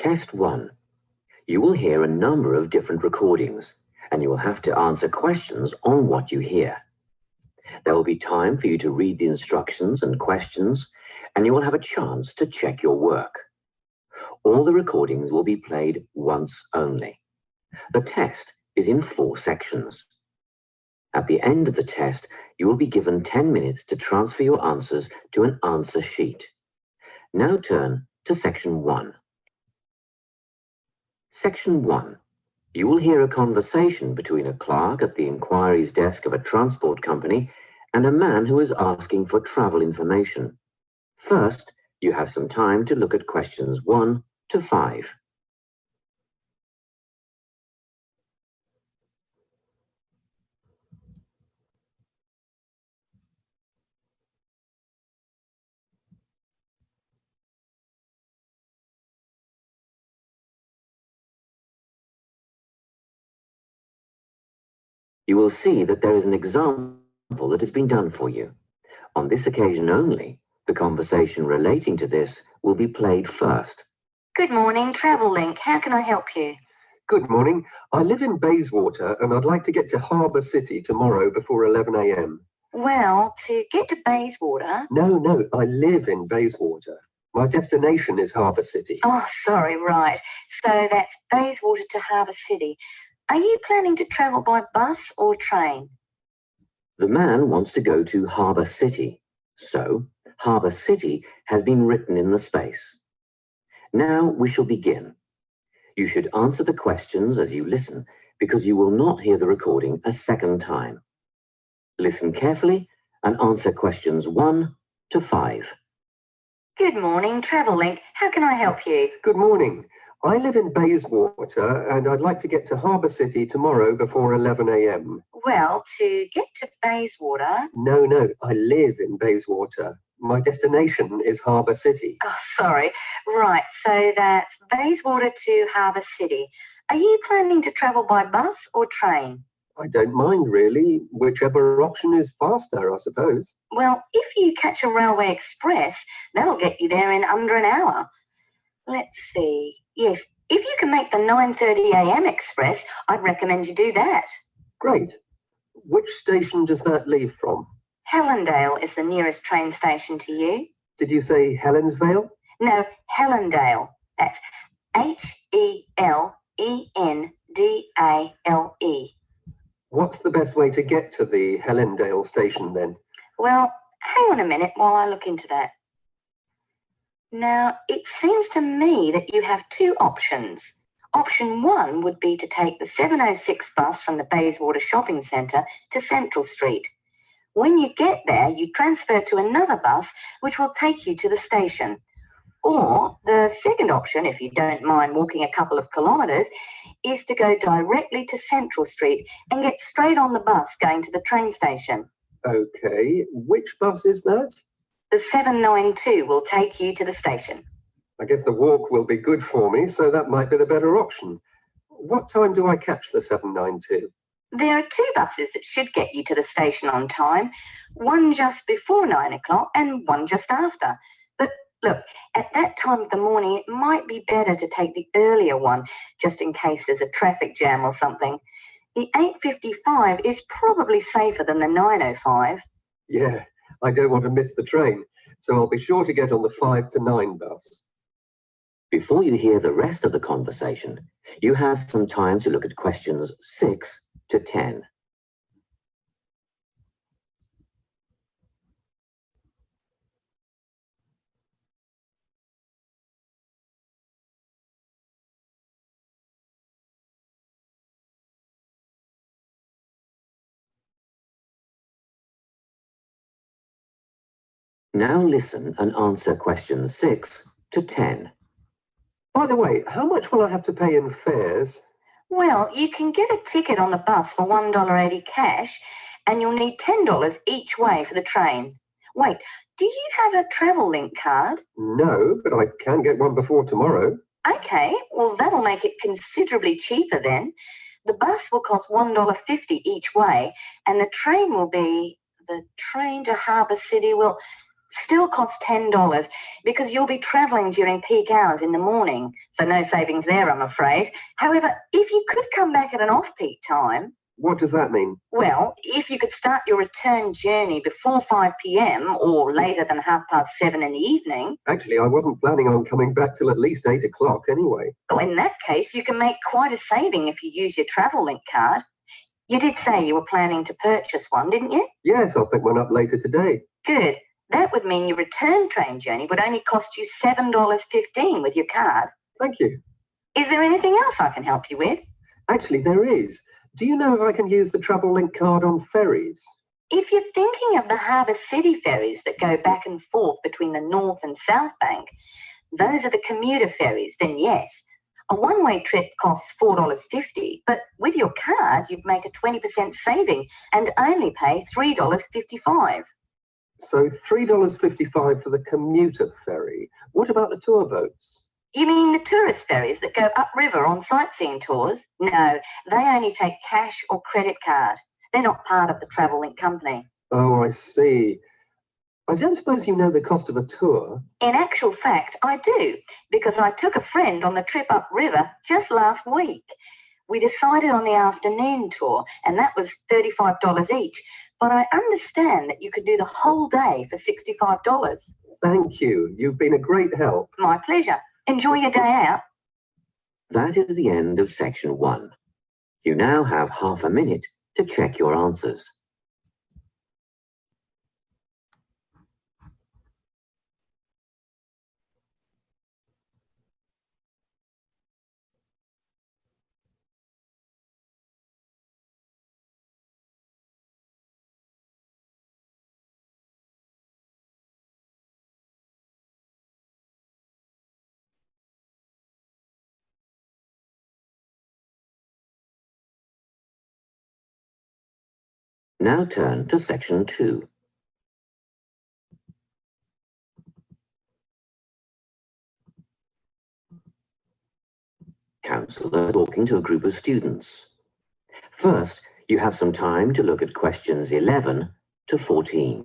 Test 1. You will hear a number of different recordings, and you will have to answer questions on what you hear. There will be time for you to read the instructions and questions, and you will have a chance to check your work. All the recordings will be played once only. The test is in 4 sections. At the end of the test, you will be given 10 minutes to transfer your answers to an answer sheet. Now turn to Section 1. Section 1. You will hear a conversation between a clerk at the inquiries desk of a transport company and a man who is asking for travel information. First, you have some time to look at questions 1 to 5. You will see that there is an example that has been done for you. On this occasion only, the conversation relating to this will be played first. Good morning, Travellink. How can I help you? Good morning. I live in Bayswater and I'd like to get to Harbour City tomorrow before 11 a.m. Well, to get to Bayswater... No, I live in Bayswater. My destination is Harbour City. Oh, sorry, right. So that's Bayswater to Harbour City. Are you planning to travel by bus or train? The man wants to go to Harbour City, so Harbour City has been written in the space. Now we shall begin. You should answer the questions as you listen, because you will not hear the recording a second time. Listen carefully and answer questions 1 to 5. Good morning, Travellink. How can I help you? Good morning. I live in Bayswater and I'd like to get to Harbour City tomorrow before 11 a.m. Well, to get to Bayswater... No, I live in Bayswater. My destination is Harbour City. Oh, sorry. Right, so that's Bayswater to Harbour City. Are you planning to travel by bus or train? I don't mind really, whichever option is faster, I suppose. Well, if you catch a railway express, that'll get you there in under an hour. Let's see. Yes, if you can make the 9:30 a.m. express, I'd recommend you do that. Great. Which station does that leave from? Helendale is the nearest train station to you. Did you say Helensvale? No, Helendale. That's Helendale. What's the best way to get to the Helendale station then? Well, hang on a minute while I look into that. Now, it seems to me that you have 2 options. Option 1 would be to take the 7:06 bus from the Bayswater Shopping Centre to Central Street. When you get there, you transfer to another bus which will take you to the station. Or the second option, if you don't mind walking a couple of kilometres, is to go directly to Central Street and get straight on the bus going to the train station. Okay, which bus is that? The 792 will take you to the station. I guess the walk will be good for me, so that might be the better option. What time do I catch the 792? There are 2 buses that should get you to the station on time, one just before 9 o'clock and one just after. But look, at that time of the morning, it might be better to take the earlier one, just in case there's a traffic jam or something. The 8:55 is probably safer than the 9:05. Yeah, I don't want to miss the train, so I'll be sure to get on the 5 to 9 bus. Before you hear the rest of the conversation, you have some time to look at questions 6 to 10. Now listen and answer questions 6 to 10. By the way, how much will I have to pay in fares? Well, you can get a ticket on the bus for $1.80 cash, and you'll need $10 each way for the train. Wait, do you have a Travellink card? No, but I can get one before tomorrow. Okay, well, that'll make it considerably cheaper then. The bus will cost $1.50 each way, and the train to Harbour City will... Still costs $10 because you'll be travelling during peak hours in the morning, so no savings there, I'm afraid. However, if you could come back at an off-peak time... What does that mean? Well, if you could start your return journey before 5 p.m. or later than 7:30 in the evening... Actually, I wasn't planning on coming back till at least 8 o'clock anyway. Well, in that case, you can make quite a saving if you use your Travel-Link card. You did say you were planning to purchase one, didn't you? Yes, I'll pick one up later today. Good. That would mean your return train journey would only cost you $7.15 with your card. Thank you. Is there anything else I can help you with? Actually, there is. Do you know if I can use the Travel-Link card on ferries? If you're thinking of the Harbour City ferries that go back and forth between the North and South Bank, those are the commuter ferries, then yes. A one-way trip costs $4.50, but with your card, you'd make a 20% saving and only pay $3.55. So $3.55 for the commuter ferry. What about the tour boats? You mean the tourist ferries that go upriver on sightseeing tours? No, they only take cash or credit card. They're not part of the Travel-Link company. Oh, I see. I don't suppose you know the cost of a tour? In actual fact, I do, because I took a friend on the trip upriver just last week. We decided on the afternoon tour, and that was $35 each. But I understand that you could do the whole day for $65. Thank you. You've been a great help. My pleasure. Enjoy your day out. That is the end of section 1. You now have half a minute to check your answers. Now turn to section 2. Counselor talking to a group of students. First, you have some time to look at questions 11 to 14.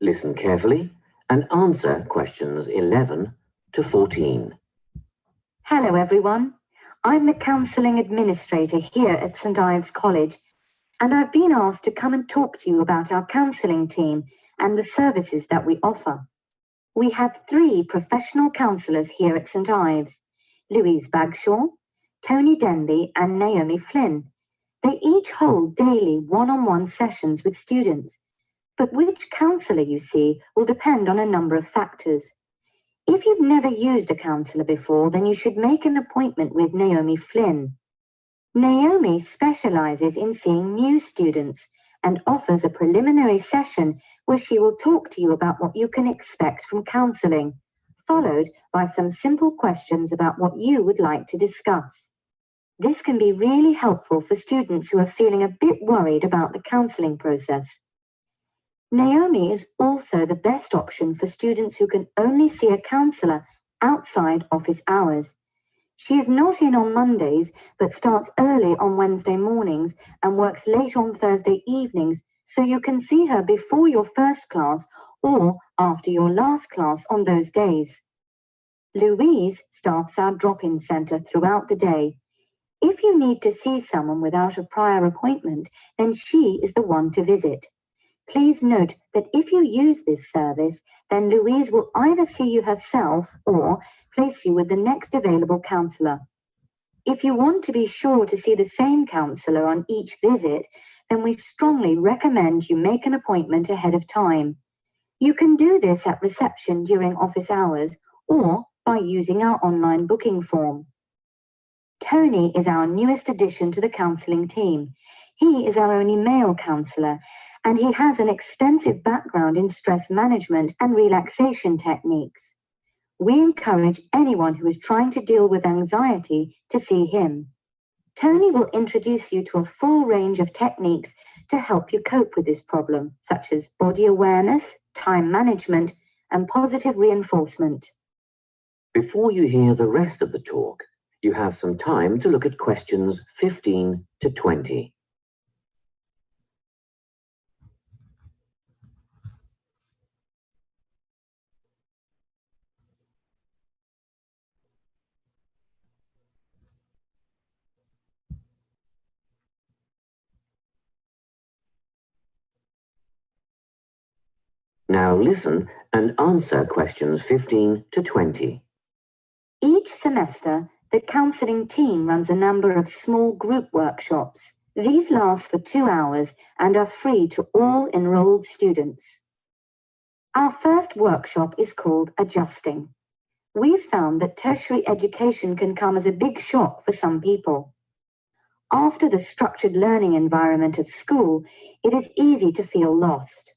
Listen carefully and answer questions 11 to 14. Hello everyone, I'm the Counselling Administrator here at St Ives College, and I've been asked to come and talk to you about our counselling team and the services that we offer. We have 3 professional counsellors here at St Ives, Louise Bagshaw, Tony Denby and Naomi Flynn. They each hold daily one-on-one sessions with students, but which counsellor you see will depend on a number of factors. If you've never used a counsellor before, then you should make an appointment with Naomi Flynn. Naomi specialises in seeing new students and offers a preliminary session where she will talk to you about what you can expect from counselling, followed by some simple questions about what you would like to discuss. This can be really helpful for students who are feeling a bit worried about the counselling process. Naomi is also the best option for students who can only see a counsellor outside office hours. She is not in on Mondays, but starts early on Wednesday mornings and works late on Thursday evenings, so you can see her before your first class or after your last class on those days. Louise staffs our drop-in centre throughout the day. If you need to see someone without a prior appointment, then she is the one to visit. Please note that if you use this service, then Louise will either see you herself or place you with the next available counsellor. If you want to be sure to see the same counsellor on each visit, then we strongly recommend you make an appointment ahead of time. You can do this at reception during office hours or by using our online booking form. Tony is our newest addition to the counselling team. He is our only male counsellor, and he has an extensive background in stress management and relaxation techniques. We encourage anyone who is trying to deal with anxiety to see him. Tony will introduce you to a full range of techniques to help you cope with this problem, such as body awareness, time management, and positive reinforcement. Before you hear the rest of the talk, you have some time to look at questions 15 to 20. Now listen and answer questions 15 to 20. Each semester, the counselling team runs a number of small group workshops. These last for 2 hours and are free to all enrolled students. Our first workshop is called Adjusting. We've found that tertiary education can come as a big shock for some people. After the structured learning environment of school, it is easy to feel lost.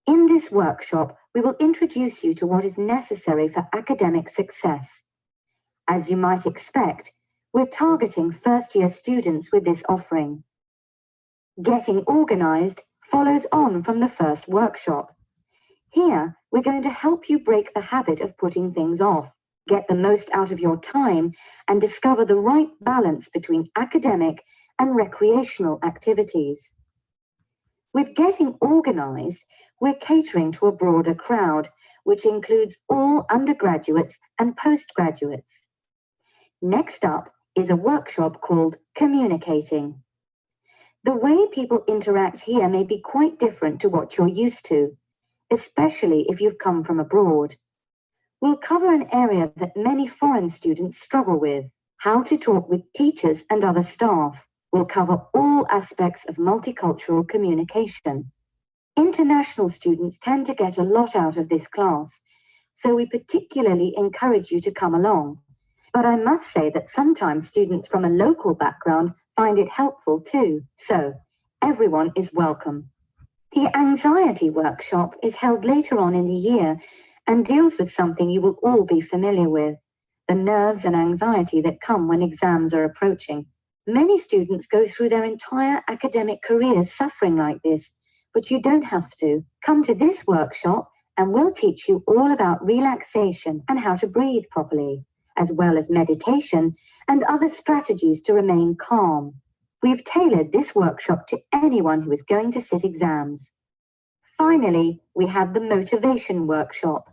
In this workshop, we will introduce you to what is necessary for academic success. As you might expect, we're targeting first-year students with this offering. Getting organised follows on from the first workshop. Here, we're going to help you break the habit of putting things off, get the most out of your time, and discover the right balance between academic and recreational activities. With Getting Organised, we're catering to a broader crowd, which includes all undergraduates and postgraduates. Next up is a workshop called Communicating. The way people interact here may be quite different to what you're used to, especially if you've come from abroad. We'll cover an area that many foreign students struggle with, how to talk with teachers and other staff. We'll cover all aspects of multicultural communication. International students tend to get a lot out of this class, so we particularly encourage you to come along. But I must say that sometimes students from a local background find it helpful too, so everyone is welcome. The anxiety workshop is held later on in the year and deals with something you will all be familiar with, the nerves and anxiety that come when exams are approaching. Many students go through their entire academic careers suffering like this, but you don't have to. Come to this workshop and we'll teach you all about relaxation and how to breathe properly, as well as meditation and other strategies to remain calm. We've tailored this workshop to anyone who is going to sit exams. Finally, we have the motivation workshop.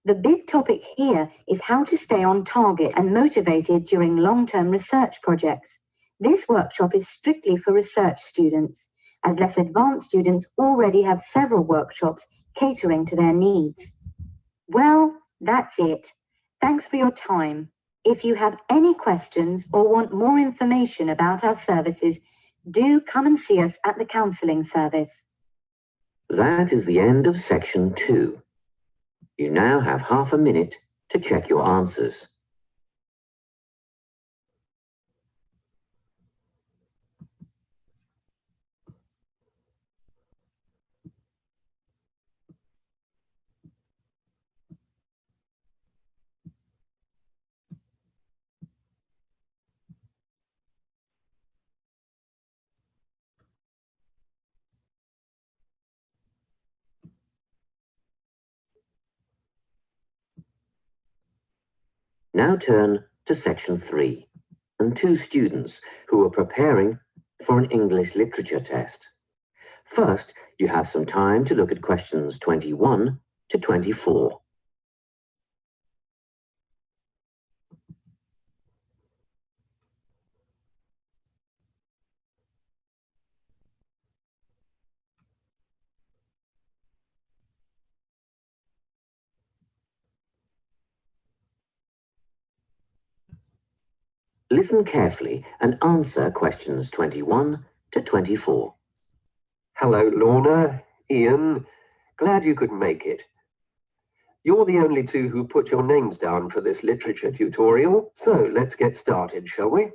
The big topic here is how to stay on target and motivated during long-term research projects. This workshop is strictly for research students, as less advanced students already have several workshops catering to their needs. Well, that's it. Thanks for your time. If you have any questions or want more information about our services, do come and see us at the counselling service. That is the end of section 2. You now have half a minute to check your answers. Now turn to section 3 and 2 students who are preparing for an English literature test. First, you have some time to look at questions 21 to 24. Listen carefully and answer questions 21 to 24. Hello, Lorna, Ian. Glad you could make it. You're the only two who put your names down for this literature tutorial, so let's get started, shall we?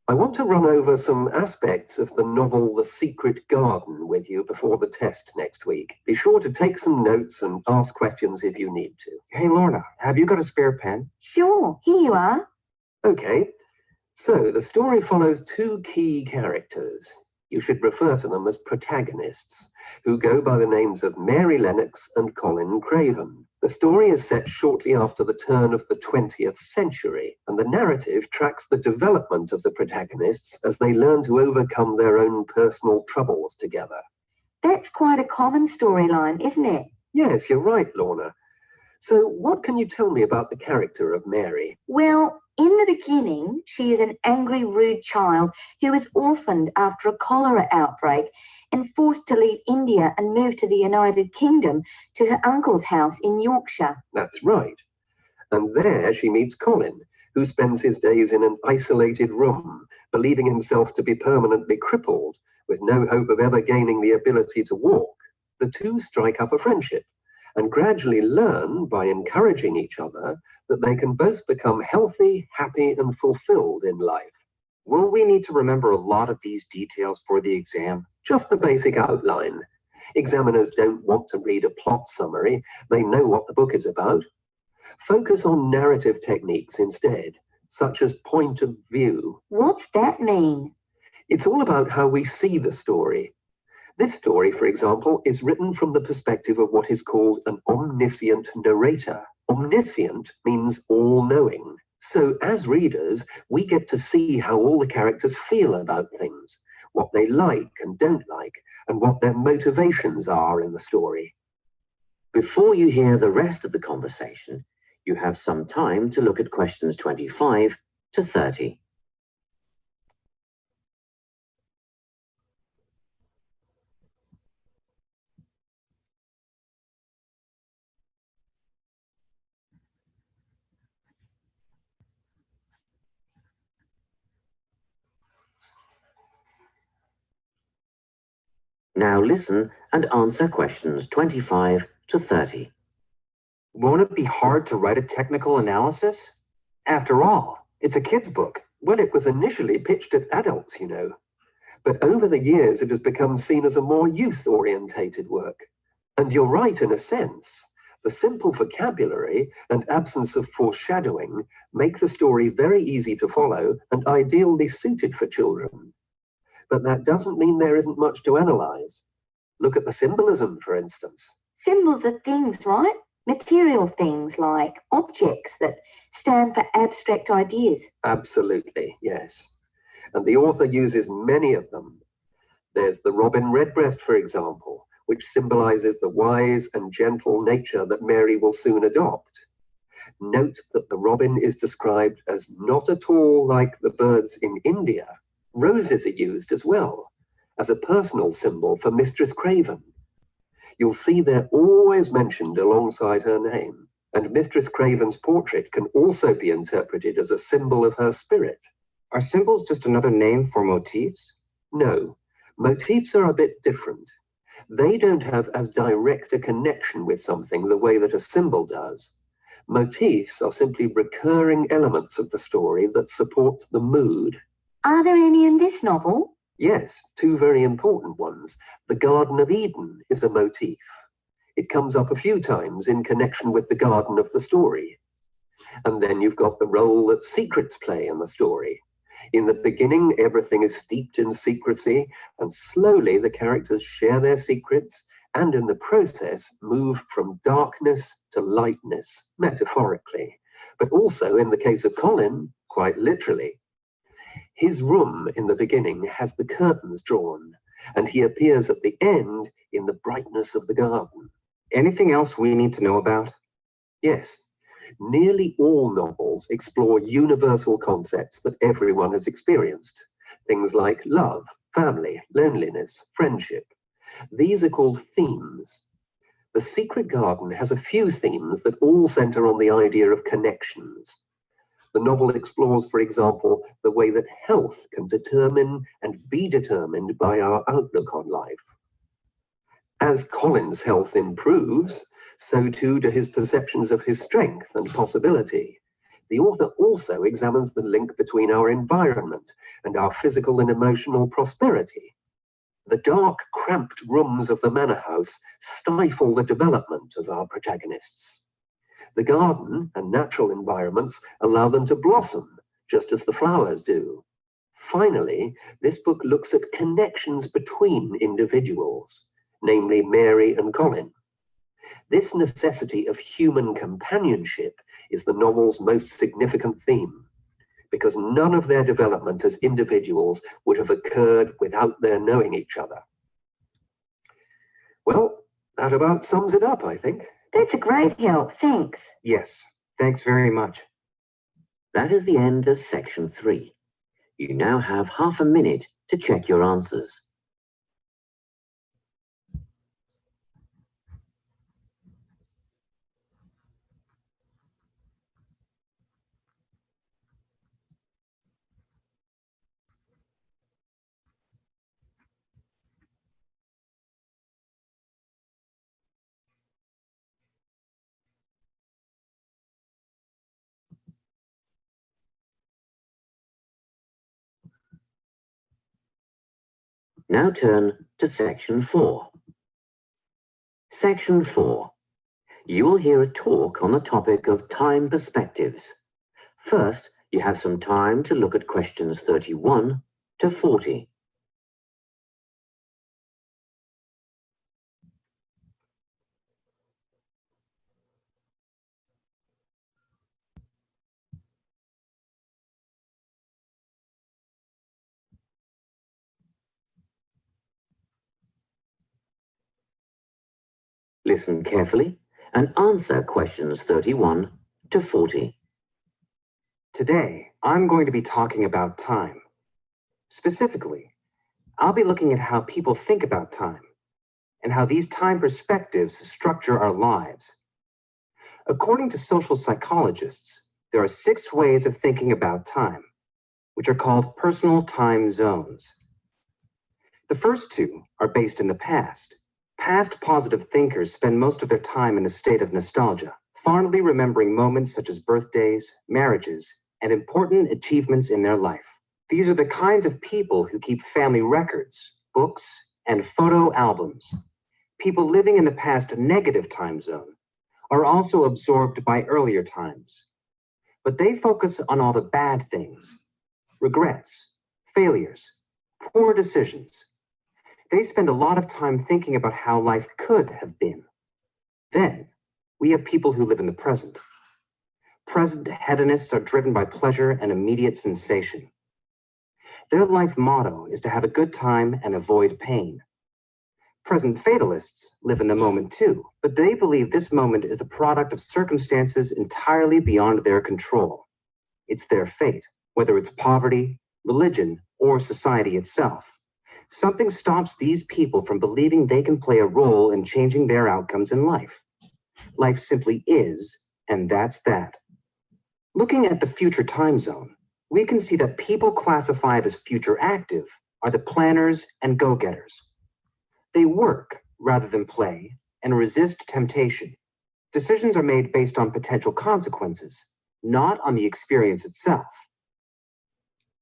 I want to run over some aspects of the novel The Secret Garden with you before the test next week. Be sure to take some notes and ask questions if you need to. Hey, Lorna, have you got a spare pen? Sure, here you are. Okay, so the story follows 2 key characters. You should refer to them as protagonists, who go by the names of Mary Lennox and Colin Craven. The story is set shortly after the turn of the 20th century, and the narrative tracks the development of the protagonists as they learn to overcome their own personal troubles together. That's quite a common storyline, isn't it? Yes, you're right, Lorna. So what can you tell me about the character of Mary? Well, in the beginning, she is an angry, rude child who is orphaned after a cholera outbreak and forced to leave India and move to the United Kingdom to her uncle's house in Yorkshire. That's right. And there she meets Colin, who spends his days in an isolated room, believing himself to be permanently crippled, with no hope of ever gaining the ability to walk. The two strike up a friendship and gradually learn, by encouraging each other, that they can both become healthy, happy, and fulfilled in life. Will we need to remember a lot of these details for the exam? Just the basic outline. Examiners don't want to read a plot summary. They know what the book is about. Focus on narrative techniques instead, such as point of view. What's that mean? It's all about how we see the story. This story, for example, is written from the perspective of what is called an omniscient narrator. Omniscient means all-knowing. So as readers, we get to see how all the characters feel about things, what they like and don't like, and what their motivations are in the story. Before you hear the rest of the conversation, you have some time to look at questions 25 to 30. Now listen and answer questions 25 to 30. Won't it be hard to write a technical analysis? After all, it's a kid's book. Well, it was initially pitched at adults, you know. But over the years, it has become seen as a more youth-orientated work. And you're right in a sense. The simple vocabulary and absence of foreshadowing make the story very easy to follow and ideally suited for children. But that doesn't mean there isn't much to analyze. Look at the symbolism, for instance. Symbols are things, right? Material things like objects that stand for abstract ideas. Absolutely, yes. And the author uses many of them. There's the robin redbreast, for example, which symbolizes the wise and gentle nature that Mary will soon adopt. Note that the robin is described as not at all like the birds in India. Roses are used as well, as a personal symbol for Mistress Craven. You'll see they're always mentioned alongside her name, and Mistress Craven's portrait can also be interpreted as a symbol of her spirit. Are symbols just another name for motifs? No, motifs are a bit different. They don't have as direct a connection with something the way that a symbol does. Motifs are simply recurring elements of the story that support the mood. Are there any in this novel? Yes, two very important ones. The Garden of Eden is a motif. It comes up a few times in connection with the garden of the story. And then you've got the role that secrets play in the story. In the beginning, everything is steeped in secrecy, and slowly the characters share their secrets, and in the process move from darkness to lightness, metaphorically, but also in the case of Colin, quite literally. His room in the beginning has the curtains drawn, and he appears at the end in the brightness of the garden. Anything else we need to know about? Yes, nearly all novels explore universal concepts that everyone has experienced. Things like love, family, loneliness, friendship. These are called themes. The Secret Garden has a few themes that all center on the idea of connections. The novel explores, for example, the way that health can determine and be determined by our outlook on life. As Colin's health improves, so too do his perceptions of his strength and possibility. The author also examines the link between our environment and our physical and emotional prosperity. The dark, cramped rooms of the manor house stifle the development of our protagonists. The garden and natural environments allow them to blossom, just as the flowers do. Finally, this book looks at connections between individuals, namely Mary and Colin. This necessity of human companionship is the novel's most significant theme, because none of their development as individuals would have occurred without their knowing each other. Well, that about sums it up, I think. That's a great help, thanks. Yes, thanks very much. That is the end of section 3. You now have half a minute to check your answers. Now turn to section 4. Section 4. You will hear a talk on the topic of time perspectives. First, you have some time to look at questions 31 to 40. Listen carefully and answer questions 31 to 40. Today, I'm going to be talking about time. Specifically, I'll be looking at how people think about time and how these time perspectives structure our lives. According to social psychologists, there are 6 ways of thinking about time, which are called personal time zones. The first 2 are based in the past. Past positive thinkers spend most of their time in a state of nostalgia, fondly remembering moments such as birthdays, marriages, and important achievements in their life. These are the kinds of people who keep family records, books, and photo albums. People living in the past negative time zone are also absorbed by earlier times, but they focus on all the bad things, regrets, failures, poor decisions. They spend a lot of time thinking about how life could have been. Then, we have people who live in the present. Present hedonists are driven by pleasure and immediate sensation. Their life motto is to have a good time and avoid pain. Present fatalists live in the moment too, but they believe this moment is the product of circumstances entirely beyond their control. It's their fate, whether it's poverty, religion, or society itself. Something stops these people from believing they can play a role in changing their outcomes in life. Life simply is, and that's that. Looking at the future time zone, we can see that people classified as future active are the planners and go-getters. They work rather than play and resist temptation. Decisions are made based on potential consequences, not on the experience itself.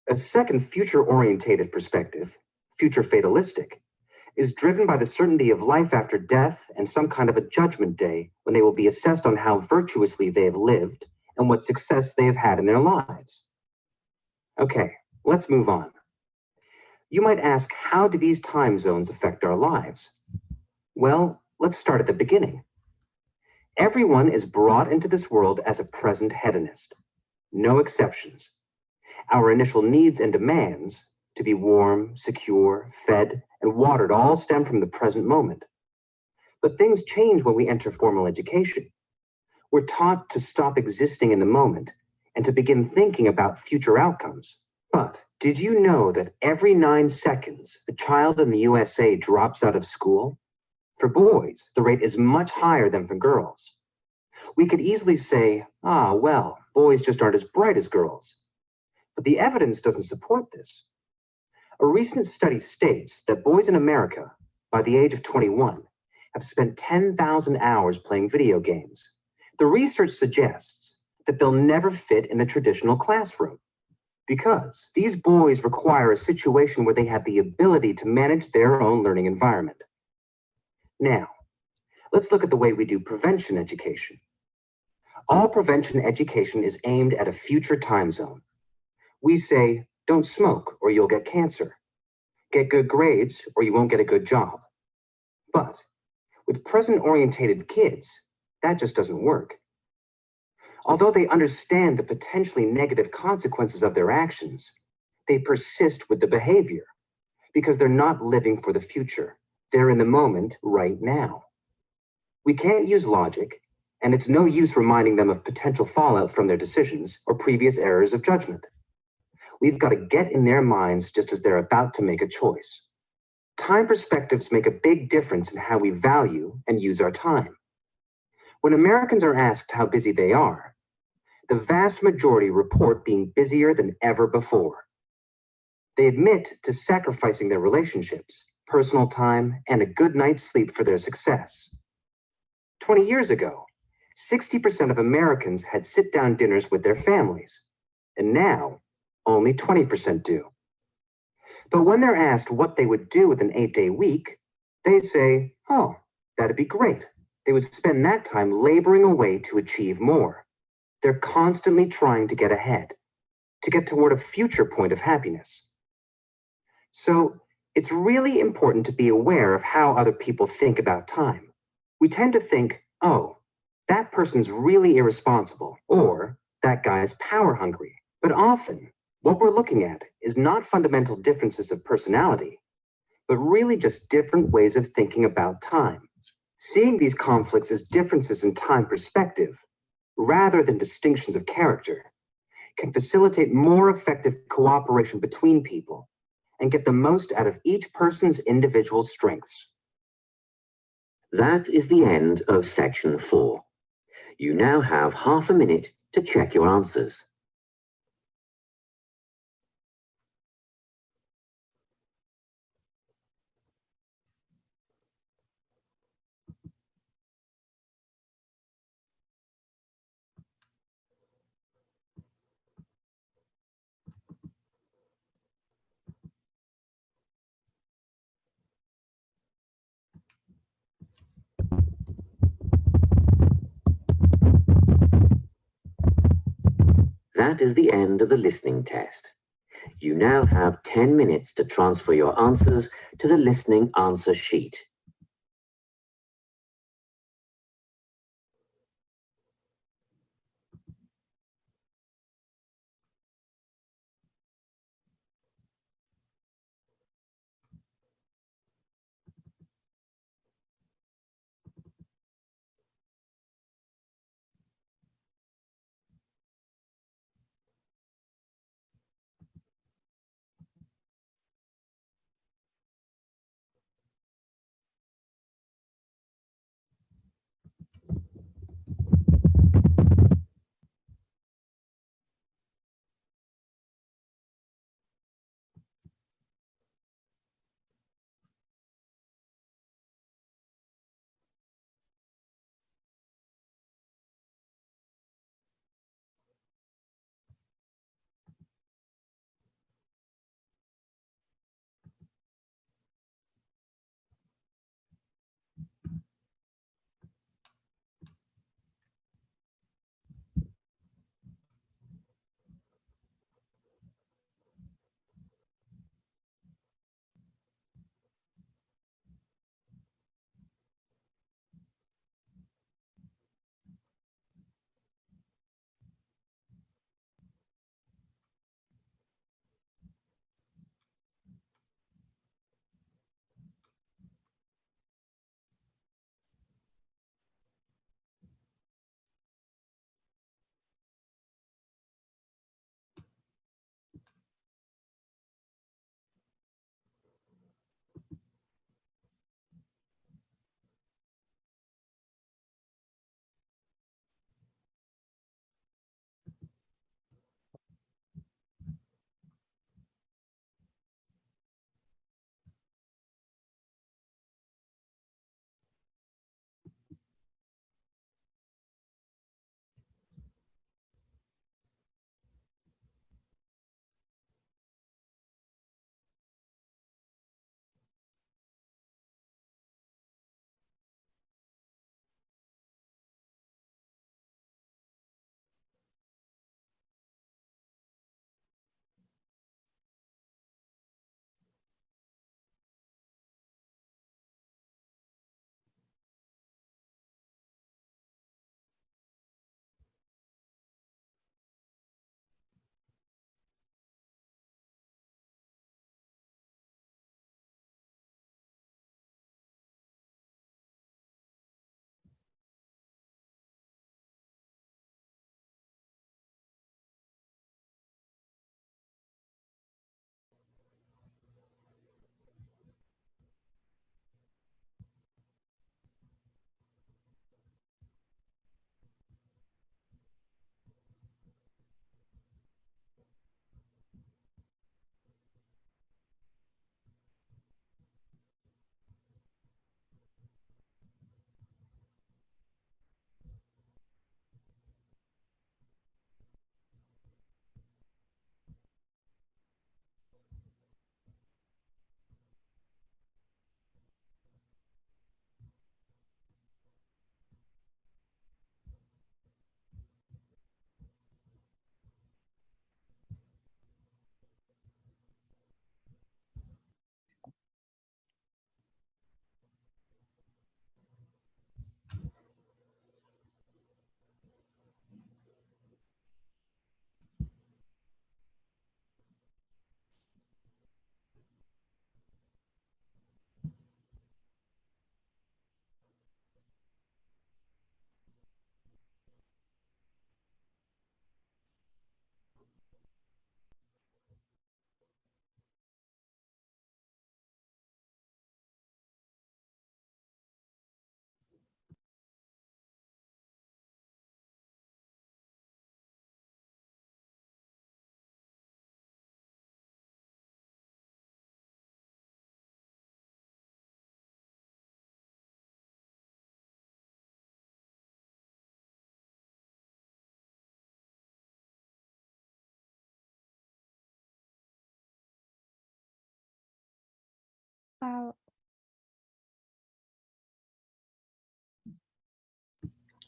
A second future-orientated perspective, future fatalistic, is driven by the certainty of life after death and some kind of a judgment day when they will be assessed on how virtuously they have lived and what success they have had in their lives. Okay, let's move on. You might ask, how do these time zones affect our lives? Well, let's start at the beginning. Everyone is brought into this world as a present hedonist. No exceptions. Our initial needs and demands, to be warm, secure, fed, and watered, all stem from the present moment. But things change when we enter formal education. We're taught to stop existing in the moment and to begin thinking about future outcomes. But did you know that every 9 seconds, a child in the USA drops out of school? For boys, the rate is much higher than for girls. We could easily say, well, boys just aren't as bright as girls. But the evidence doesn't support this. A recent study states that boys in America, by the age of 21, have spent 10,000 hours playing video games. The research suggests that they'll never fit in a traditional classroom because these boys require a situation where they have the ability to manage their own learning environment. Now, let's look at the way we do prevention education. All prevention education is aimed at a future time zone. We say, Don't smoke or you'll get cancer. Get good grades or you won't get a good job. But with present-orientated kids, that just doesn't work. Although they understand the potentially negative consequences of their actions, they persist with the behavior because they're not living for the future. They're in the moment right now. We can't use logic, and it's no use reminding them of potential fallout from their decisions or previous errors of judgment. We've got to get in their minds just as they're about to make a choice. Time perspectives make a big difference in how we value and use our time. When Americans are asked how busy they are, the vast majority report being busier than ever before. They admit to sacrificing their relationships, personal time, and a good night's sleep for their success. 20 years ago, 60% of Americans had sit-down dinners with their families, and now only 20% do. But when they're asked what they would do with an 8-day week, they say, oh, that'd be great. They would spend that time laboring away to achieve more. They're constantly trying to get ahead, to get toward a future point of happiness. So it's really important to be aware of how other people think about time. We tend to think, oh, that person's really irresponsible, or that guy's power hungry. But often, what we're looking at is not fundamental differences of personality, but really just different ways of thinking about time. Seeing these conflicts as differences in time perspective, rather than distinctions of character, can facilitate more effective cooperation between people and get the most out of each person's individual strengths. That is the end of section 4. You now have half a minute to check your answers. That is the end of the listening test. You now have 10 minutes to transfer your answers to the listening answer sheet.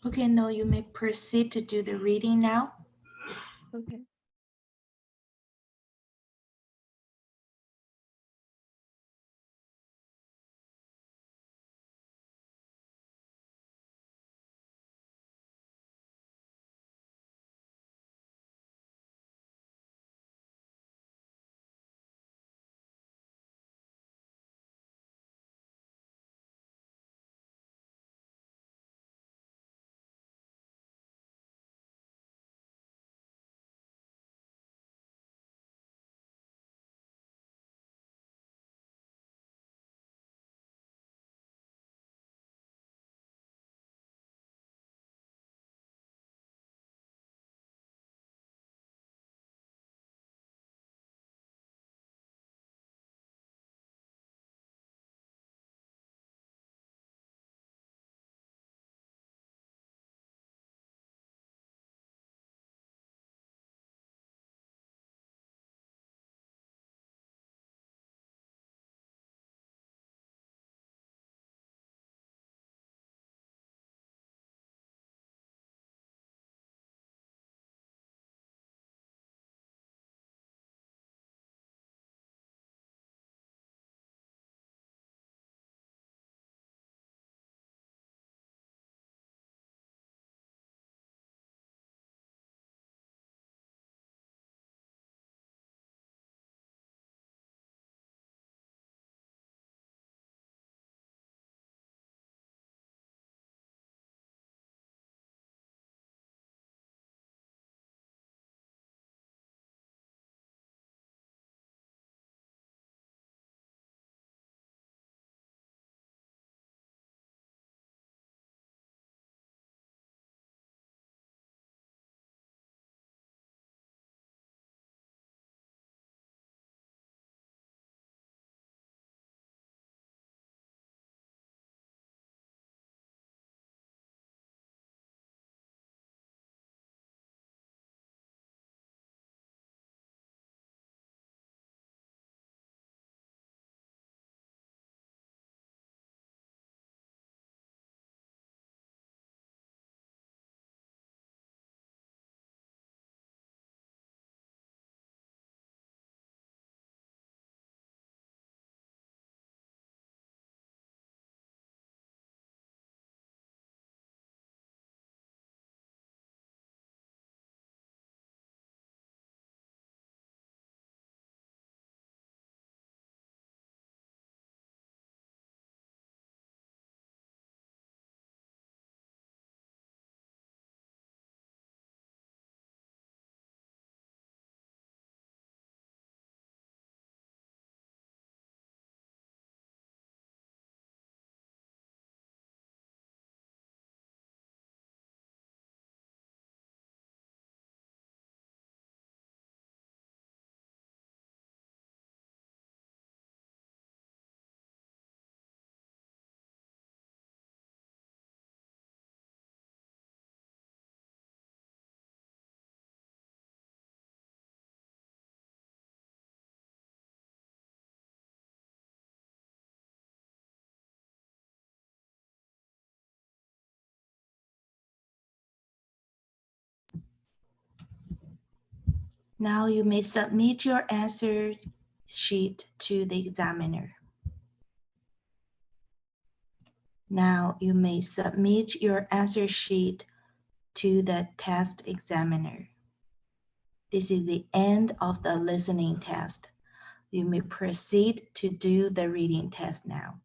Okay, now you may proceed to do the reading now. Okay. Now you may submit your answer sheet to the examiner. Now you may submit your answer sheet to the test examiner. This is the end of the listening test. You may proceed to do the reading test now.